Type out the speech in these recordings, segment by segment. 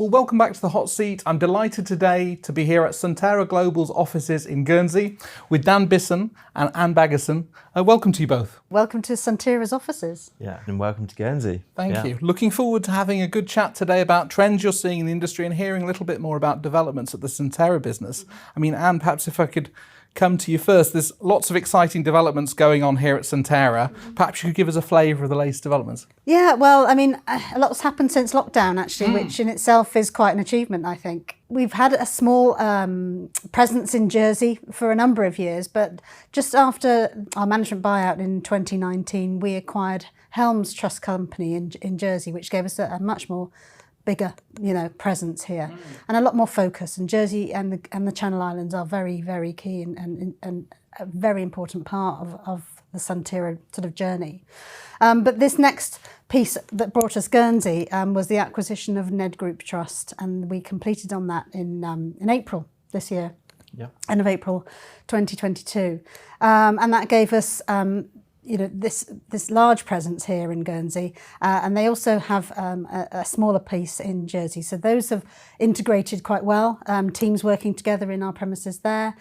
Well, welcome back to the Hot Seat. I'm delighted today to be here at Suntera Global's offices in Guernsey with Dan Bisson and Anne Baggesen. Welcome to you both. Welcome to Suntera's offices. Yeah, and welcome to Guernsey. Thank you. Looking forward to having a good chat today about trends you're seeing in the industry and hearing a little bit more about developments at the Suntera business. I mean, Anne, perhaps if I could come to you first. There's lots of exciting developments going on here at Suntera. Perhaps you could give us a flavour of the latest developments. Yeah, well, I mean, a lot's happened since lockdown, actually, which in itself is quite an achievement, I think. We've had a small presence in Jersey for a number of years, but just after our management buyout in 2019, we acquired Helms Trust Company in Jersey, which gave us a much more bigger, presence here and a lot more focus. And Jersey and the Channel Islands are very, very key and a very important part of the Suntera sort of journey. But this next piece that brought us Guernsey was the acquisition of Ned Group Trust, and we completed on that in April this year, end of April 2022, and that gave us this large presence here in Guernsey, and they also have a smaller piece in Jersey. So those have integrated quite well, teams working together in our premises there.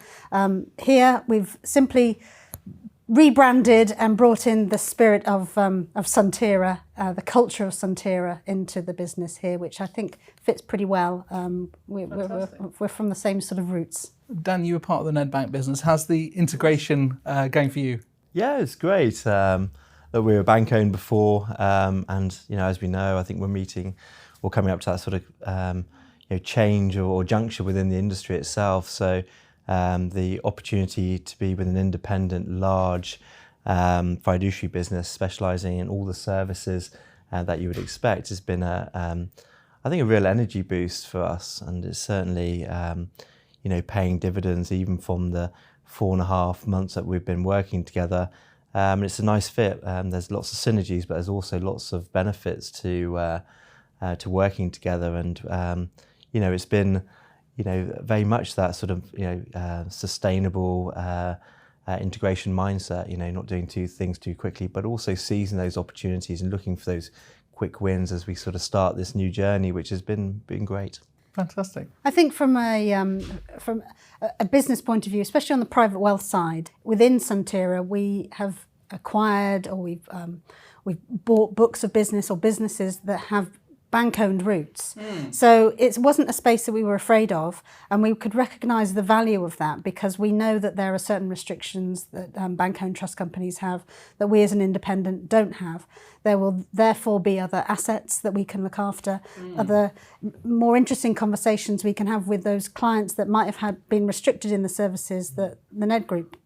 Here we've simply rebranded and brought in the spirit of Suntera, the culture of Suntera into the business here, which I think fits pretty well. We're from the same sort of roots. Dan, you were part of the Nedbank business. How's the integration going for you? Yeah, it's great. That we were bank owned before, and as we know, I think we're coming up to that sort of change or juncture within the industry itself. So the opportunity to be with an independent, large fiduciary business specialising in all the services that you would expect has been I think a real energy boost for us, and it's certainly paying dividends even from the 4.5 months that we've been working together. It's a nice fit. There's lots of synergies, but there's also lots of benefits to working together. And it's been very much that sort of sustainable integration mindset. Not doing two things too quickly, but also seizing those opportunities and looking for those quick wins as we sort of start this new journey, which has been great. Fantastic. I think from a business point of view, especially on the private wealth side, within Suntera, we have acquired or we've bought books of business or businesses that have bank-owned roots. So it wasn't a space that we were afraid of, and we could recognise the value of that because we know that there are certain restrictions that bank-owned trust companies have that we as an independent don't have. There will therefore be other assets that we can look after, other more interesting conversations we can have with those clients that might have been restricted in the services that the Ned Group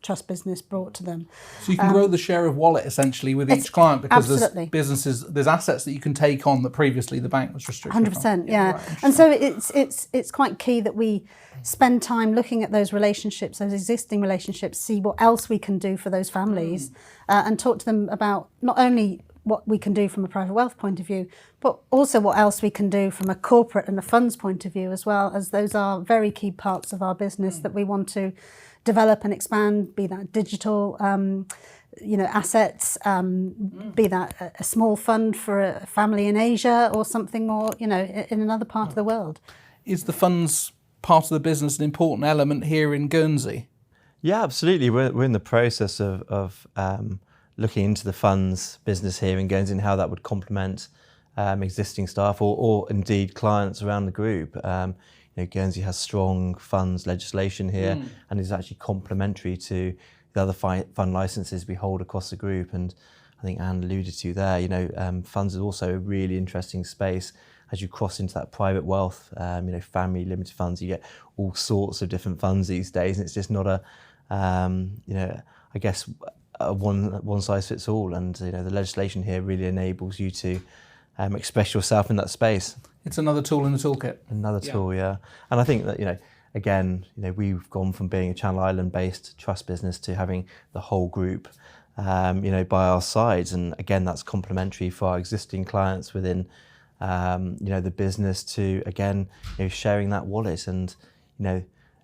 Trust business brought to them. So you can grow the share of wallet essentially with each client because absolutely. there's assets that you can take on that previously the bank was restricted. 100%, yeah. Right, and so it's quite key that we spend time looking at those relationships, those existing relationships, see what else we can do for those families, and talk to them about not only what we can do from a private wealth point of view, but also what else we can do from a corporate and a funds point of view as well, as those are very key parts of our business that we want to develop and expand, be that digital assets, be that a small fund for a family in Asia or something more, in another part of the world. Is the funds part of the business an important element here in Guernsey? Yeah, absolutely. We're in the process of looking into the funds business here in Guernsey and how that would complement existing staff or indeed clients around the group. Guernsey has strong funds legislation here and is actually complementary to the other fund licenses we hold across the group. And I think Anne alluded to there, funds is also a really interesting space as you cross into that private wealth, family limited funds. You get all sorts of different funds these days, and it's just not I guess a one size fits all. And the legislation here really enables you to express yourself in that space. It's another tool in the toolkit. Another tool, yeah. And I think that again, we've gone from being a Channel Island based trust business to having the whole group by our sides, and again that's complementary for our existing clients within the business to again sharing that wallet and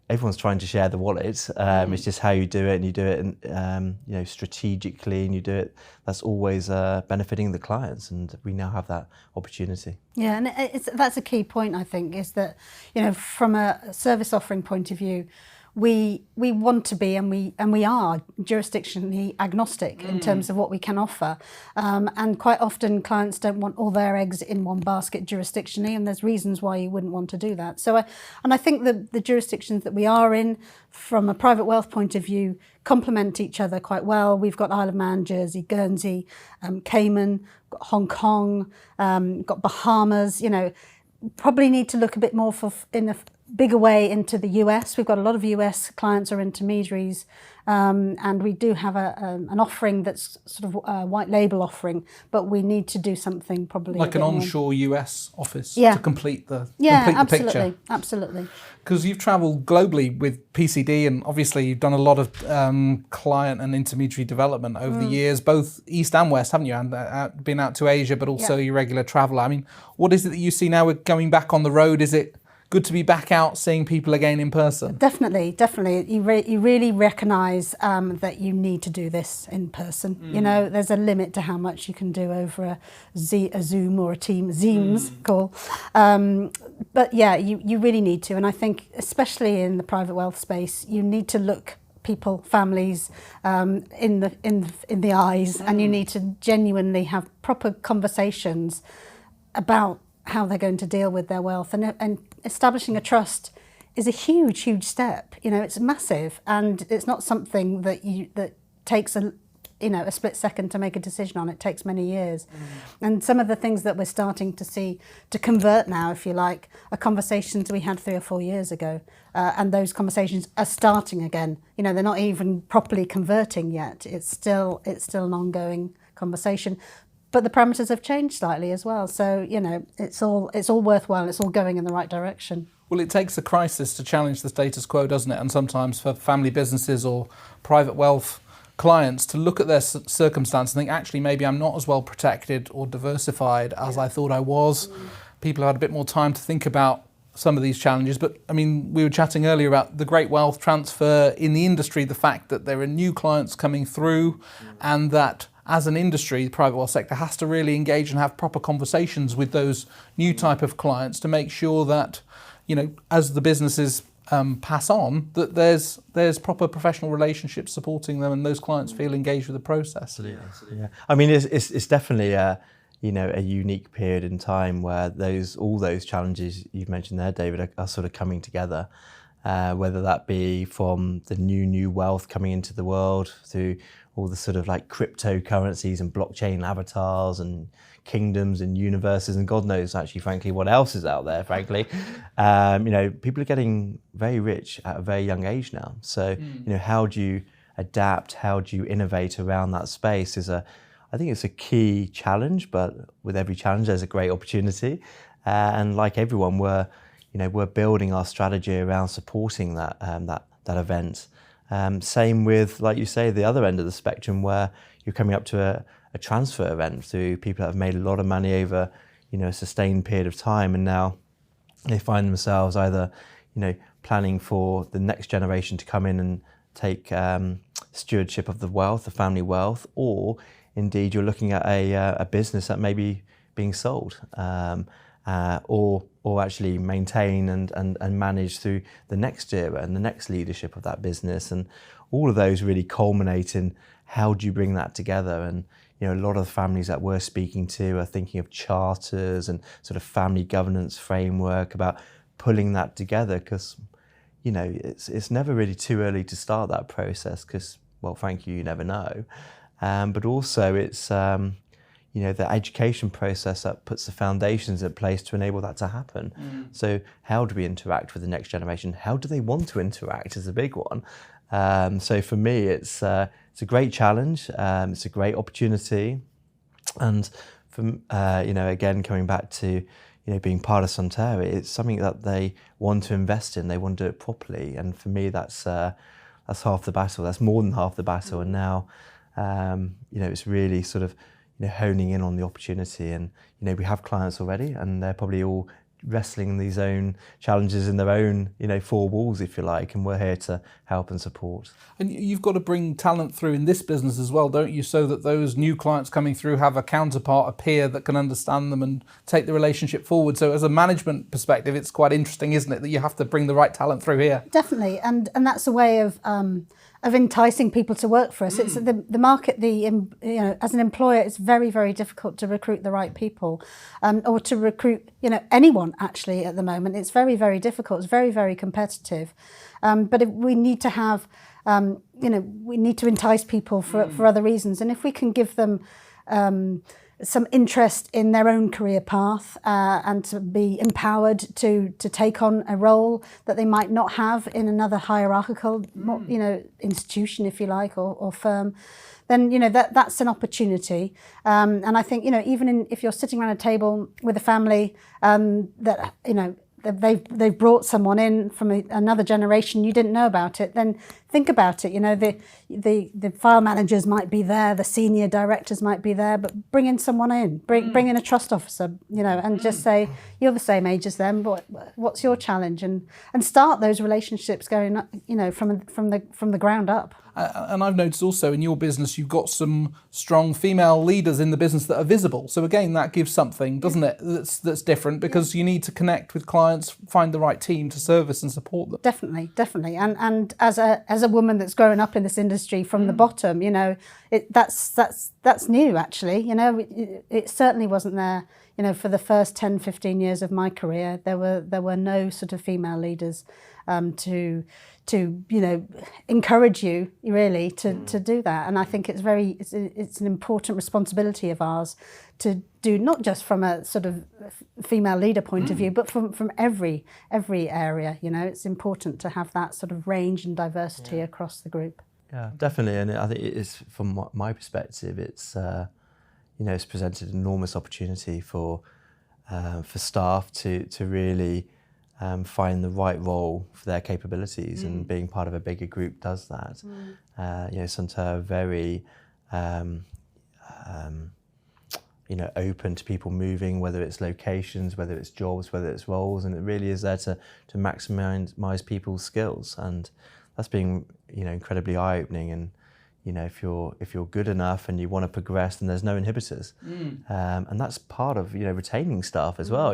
everyone's trying to share the wallet. It's just how you do it, and you do it strategically, and you do it. That's always benefiting the clients, and we now have that opportunity. Yeah, and that's a key point, I think, is that, from a service offering point of view, we want to be, and we are jurisdictionally agnostic in terms of what we can offer, and quite often clients don't want all their eggs in one basket jurisdictionally, and there's reasons why you wouldn't want to do that. So I think the jurisdictions that we are in, from a private wealth point of view, complement each other quite well. We've got Isle of Man, Jersey, Guernsey, Cayman, got Hong Kong, got Bahamas. Probably need to look a bit more in a bigger way into the US. We've got a lot of US clients or intermediaries, and we do have an offering that's sort of a white label offering, but we need to do something probably like an more onshore US office to complete the absolutely, picture. Absolutely. Because you've travelled globally with PCD, and obviously you've done a lot of client and intermediary development over the years, both East and West, haven't you? And been out to Asia, but also your regular traveller. I mean, what is it that you see now with going back on the road? Is it good to be back out seeing people again in person? Definitely. You really recognise that you need to do this in person. There's a limit to how much you can do over a Zoom or a Teams call. But yeah, you really need to. And I think, especially in the private wealth space, you need to look people, families, in the eyes, and you need to genuinely have proper conversations about how they're going to deal with their wealth, and establishing a trust is a huge step. It's massive, and it's not something that takes a split second to make a decision on. It takes many years. And some of the things that we're starting to see to convert now, if you like, are conversations we had 3 or 4 years ago, and those conversations are starting again. They're not even properly converting yet. It's still an ongoing conversation. But the parameters have changed slightly as well. So, it's all worthwhile. It's all going in the right direction. Well, it takes a crisis to challenge the status quo, doesn't it? And sometimes for family businesses or private wealth clients to look at their circumstance and think, actually, maybe I'm not as well protected or diversified as I thought I was. People have had a bit more time to think about some of these challenges. But, I mean, we were chatting earlier about the great wealth transfer in the industry, the fact that there are new clients coming through, and that as an industry, the private wealth sector has to really engage and have proper conversations with those new type of clients to make sure that, as the businesses pass on, that there's proper professional relationships supporting them, and those clients feel engaged with the process. Absolutely. Yeah. I mean, it's definitely a unique period in time where all those challenges you've mentioned there, David, are sort of coming together. Whether that be from the new wealth coming into the world through all the sort of like cryptocurrencies and blockchain avatars and kingdoms and universes, and God knows actually, frankly, what else is out there, frankly. People are getting very rich at a very young age now. So, how do you adapt? How do you innovate around that space I think it's a key challenge, but with every challenge, there's a great opportunity. And like everyone, we're building our strategy around supporting that event. Same with, like you say, the other end of the spectrum, where you're coming up to a transfer event through people that have made a lot of money over, a sustained period of time, and now they find themselves either, planning for the next generation to come in and take stewardship of the wealth, the family wealth, or indeed you're looking at a business that may be being sold. Or actually maintain and manage through the next era and the next leadership of that business. And all of those really culminate in how do you bring that together. And a lot of the families that we're speaking to are thinking of charters and sort of family governance framework about pulling that together, because it's never really too early to start that process, because, well, frankly, you never know. But also it's the education process that puts the foundations in place to enable that to happen. So how do we interact with the next generation? How do they want to interact is a big one. So for me, it's a great challenge. It's a great opportunity. And from, again, coming back to, being part of Suntera, it's something that they want to invest in. They want to do it properly. And for me, that's half the battle. That's more than half the battle. And now, it's really sort of, honing in on the opportunity. And, we have clients already, and they're probably all wrestling these own challenges in their own, four walls, if you like, and we're here to help and support. And you've got to bring talent through in this business as well, don't you, so that those new clients coming through have a counterpart, a peer that can understand them and take the relationship forward. So as a management perspective, it's quite interesting, isn't it, that you have to bring the right talent through here? Definitely, and that's a way of enticing people to work for us. It's the market. As an employer, it's very, very difficult to recruit the right people, or to recruit anyone actually at the moment. It's very, very difficult. It's very, very competitive. But we need to have we need to entice people for other reasons, and if we can give them some interest in their own career path, and to be empowered to take on a role that they might not have in another hierarchical institution, if you like, or firm, then that's an opportunity. And I think even if you're sitting around a table with a family that they've brought someone in from another generation, you didn't know about it, then think about it. The file managers might be there, the senior directors might be there, but bring in someone in, bring in a trust officer, and just say, you're the same age as them, but what's your challenge? And start those relationships going, from the ground up. And I've noticed also in your business, you've got some strong female leaders in the business that are visible. So again, that gives something, doesn't it, that's different, because you need to connect with clients, find the right team to service and support them. Definitely. And as a woman that's grown up in this industry from the bottom, that's new actually. It certainly wasn't there. For the first 10, 15 years of my career, there were no sort of female leaders to encourage you really to do that. And I think it's an important responsibility of ours to do, not just from a sort of female leader point of view, but from every area. It's important to have that sort of range and diversity across the group. Yeah, definitely. And I think it is, from my perspective, it's it's presented an enormous opportunity for staff to really find the right role for their capabilities, and being part of a bigger group does that. Suntera are very open to people moving, whether it's locations, whether it's jobs, whether it's roles, and it really is there to maximise people's skills, and that's been incredibly eye-opening. And if you're good enough and you want to progress, then there's no inhibitors, and that's part of retaining staff as well.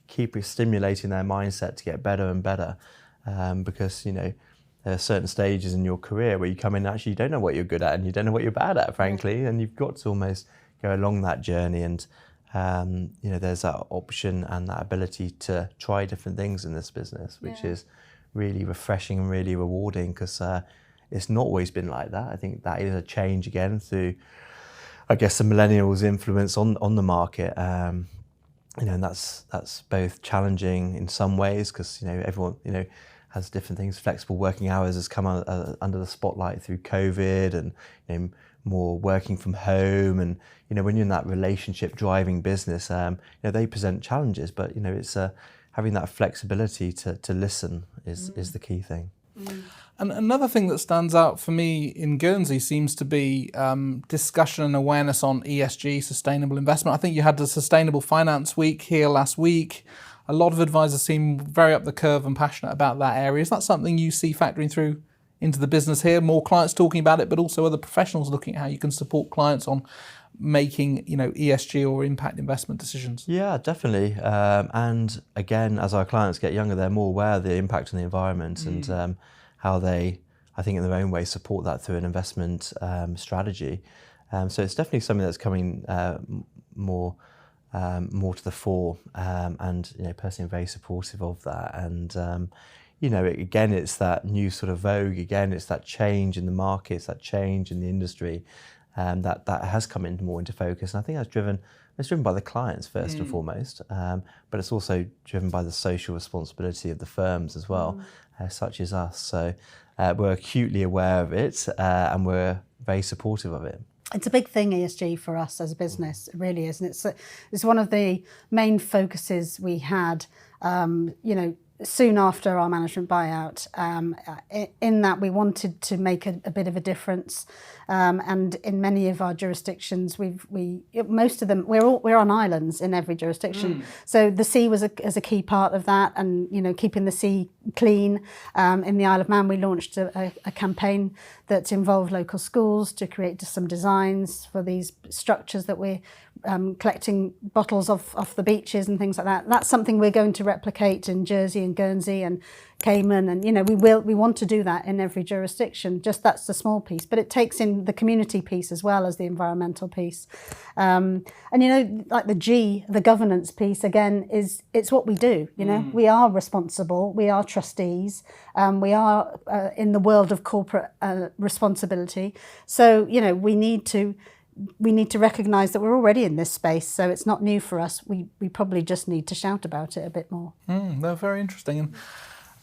Keep stimulating their mindset to get better and better, because there are certain stages in your career where you come in and actually you don't know what you're good at and you don't know what you're bad at, frankly, and you've got to almost go along that journey. And there's that option and that ability to try different things in this business, which is really refreshing and really rewarding, because it's not always been like that. I think that is a change again through, I guess, the millennials' influence on the market. And that's both challenging in some ways, because everyone has different things. Flexible working hours has come under the spotlight through COVID, and more working from home. And when you're in that relationship driving business, they present challenges. But it's having that flexibility to listen is the key thing. And another thing that stands out for me in Guernsey seems to be discussion and awareness on ESG, sustainable investment. I think you had the Sustainable Finance Week here last week. A lot of advisors seem very up the curve and passionate about that area. Is that something you see factoring through into the business here? More clients talking about it, but also other professionals looking at how you can support clients on making ESG or impact investment decisions? Yeah, definitely. And again, as our clients get younger, they're more aware of the impact on the environment, and how they, I think in their own way, support that through an investment strategy. So it's definitely something that's coming more to the fore, and personally I'm very supportive of that. And again, it's that new sort of vogue. Again, it's that change in the market, it's that change in the industry, that has come more into focus. And I think it's driven by the clients first and foremost, but it's also driven by the social responsibility of the firms as well, such as us. So we're acutely aware of it, and we're very supportive of it. It's a big thing, ESG, for us as a business. It really is. And it's one of the main focuses we had, soon after our management buyout, in that we wanted to make a bit of a difference, and in many of our jurisdictions, most of them we're on islands in every jurisdiction. So the sea was a key part of that, and keeping the sea clean. In the Isle of Man, we launched a campaign that involved local schools to create some designs for these structures that we're collecting bottles off the beaches and things like that. That's something we're going to replicate in Jersey and Guernsey and Cayman, and we want to do that in every jurisdiction. Just that's the small piece, but it takes in the community piece as well as the environmental piece. And like the governance piece again it's what we do. We are responsible, we are trustees, we are in the world of corporate responsibility. So we need to recognise that we're already in this space, so it's not new for us. We probably just need to shout about it a bit more. They're very interesting. And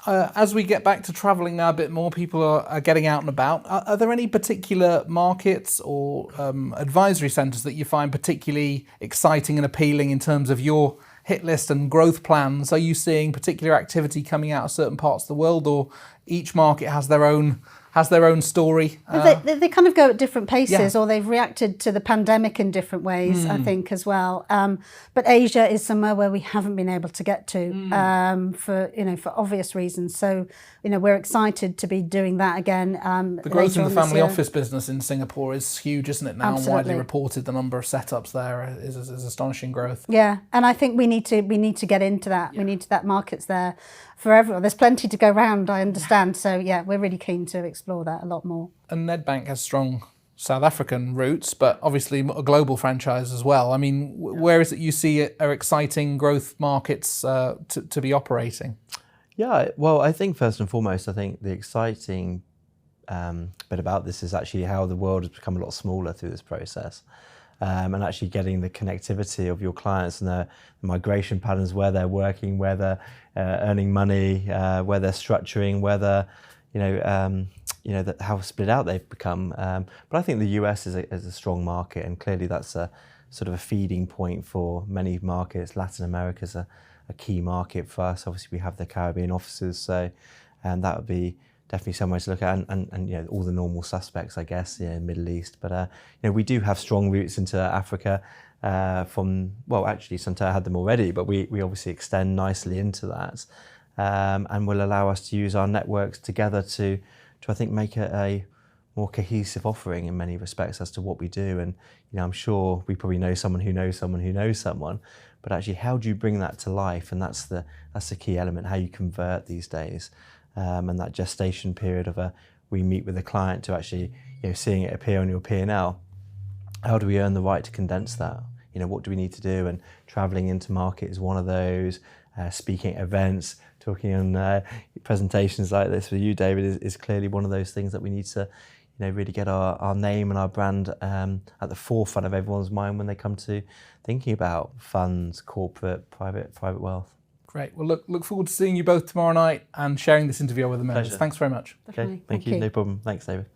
as we get back to travelling now a bit more, people are getting out and about. Are there any particular markets or advisory centres that you find particularly exciting and appealing in terms of your hit list and growth plans? Are you seeing particular activity coming out of certain parts of the world, or each market has their own story? They kind of go at different paces, or they've reacted to the pandemic in different ways, I think, as well. But Asia is somewhere where we haven't been able to get to for obvious reasons. So we're excited to be doing that again. The growth in the family office business in Singapore is huge, isn't it? Now, Absolutely. widely reported, the number of setups there is astonishing growth. Yeah, and I think we need to get into that. We need that markets there for everyone. There's plenty to go round, I understand. So yeah, we're really keen to explore that a lot more. And Nedbank has strong South African roots, but obviously a global franchise as well. I mean, where is it you see are exciting growth markets to be operating? Yeah, well, I think first and foremost, I think the exciting bit about this is actually how the world has become a lot smaller through this process. And actually getting the connectivity of your clients and the migration patterns, where they're working, where they're earning money, where they're structuring, whether how split out they've become. But I think the US is a strong market, and clearly that's a sort of a feeding point for many markets. Latin America is a key market for us. Obviously, we have the Caribbean offices, so that would be definitely somewhere to look at, and all the normal suspects, I guess, Middle East. But we do have strong roots into Africa. Actually, Suntera had them already, but we obviously extend nicely into that, and will allow us to use our networks together to I think make it a more cohesive offering in many respects as to what we do. And I'm sure we probably know someone who knows someone who knows someone, but actually, how do you bring that to life? And that's the key element, how you convert these days. And that gestation period of we meet with a client to actually seeing it appear on your P&L. How do we earn the right to condense that? What do we need to do? And travelling into market is one of those. Speaking at events, talking on presentations like this with you, David, is clearly one of those things that we need to really get our name and our brand at the forefront of everyone's mind when they come to thinking about funds, corporate, private wealth. Great. Well, look forward to seeing you both tomorrow night and sharing this interview with the members. Pleasure. Thanks very much. Okay, thank you. No problem. Thanks, David.